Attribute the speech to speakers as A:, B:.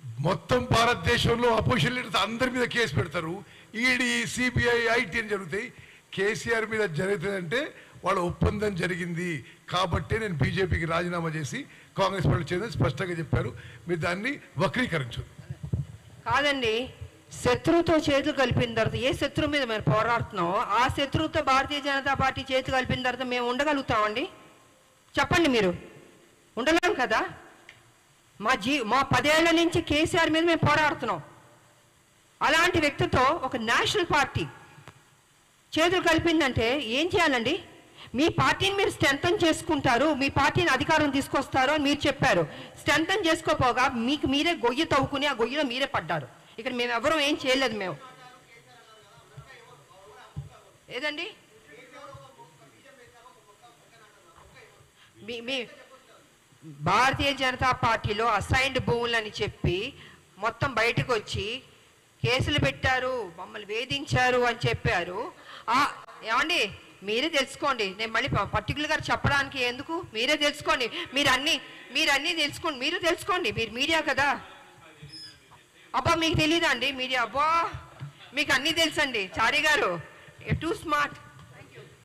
A: మొత్తం భారతదేశంలో opposition leaders అందరి మీద కేసు పెడతారు. ఈడీ, సిబిఐ, ఐటీ అని జరుగుతాయి. కేసీఆర్ మీద జరుగుతుందంటే వాళ్ళ ఒప్పందం జరిగింది కాబట్టే నేను బీజేపీకి రాజీనామా చేసి కాంగ్రెస్ పార్టీ చేయాలని స్పష్టంగా చెప్పారు. మీరు దాన్ని వక్రీకరించు.
B: కాదండి, శత్రువుతో చేతులు కలిపిన తర్వాత ఏ శత్రువు మీద మేము పోరాడుతున్నాం, ఆ శత్రువుతో భారతీయ జనతా పార్టీ చేతులు కలిపిన తర్వాత మేము ఉండగలుగుతామండి? చెప్పండి, మీరు ఉండలేం కదా. మా 10 ఏళ్ల నుంచి కేసీఆర్ మీద మేము పోరాడుతున్నాం. అలాంటి వ్యక్తితో ఒక నేషనల్ పార్టీ చేతులు కలిపిందంటే ఏం చేయాలండి? మీ పార్టీని మీరు స్ట్రెంథన్ చేసుకుంటారు, మీ పార్టీని అధికారం తీసుకొస్తారు అని మీరు చెప్పారు. స్ట్రెంథన్ చేసుకోపోగా మీకు మీరే గొయ్యి తవ్వుకుని ఆ గొయ్యిలో మీరే పడ్డారు. ఇక్కడ మేము ఎవరూ ఏం చేయలేదు. మేము ఏదండి మీ భారతీయ జనతా పార్టీలో అసైన్డ్ భూములని చెప్పి మొత్తం బయటకు వచ్చి కేసులు పెట్టారు, మమ్మల్ని వేధించారు అని చెప్పారు. ఏమండి, మీరే తెలుసుకోండి. నేను మళ్ళీ పర్టికులర్గా చెప్పడానికి ఎందుకు, మీరే తెలుసుకోండి. మీరు అన్నీ తెలుసుకోండి. మీరు తెలుసుకోండి, మీరు మీడియా కదా. అబ్బా, మీకు తెలీదా అండి మీడియా? అబ్బా, మీకు అన్నీ తెలుసండి. చారి గారు, టూ స్మార్ట్.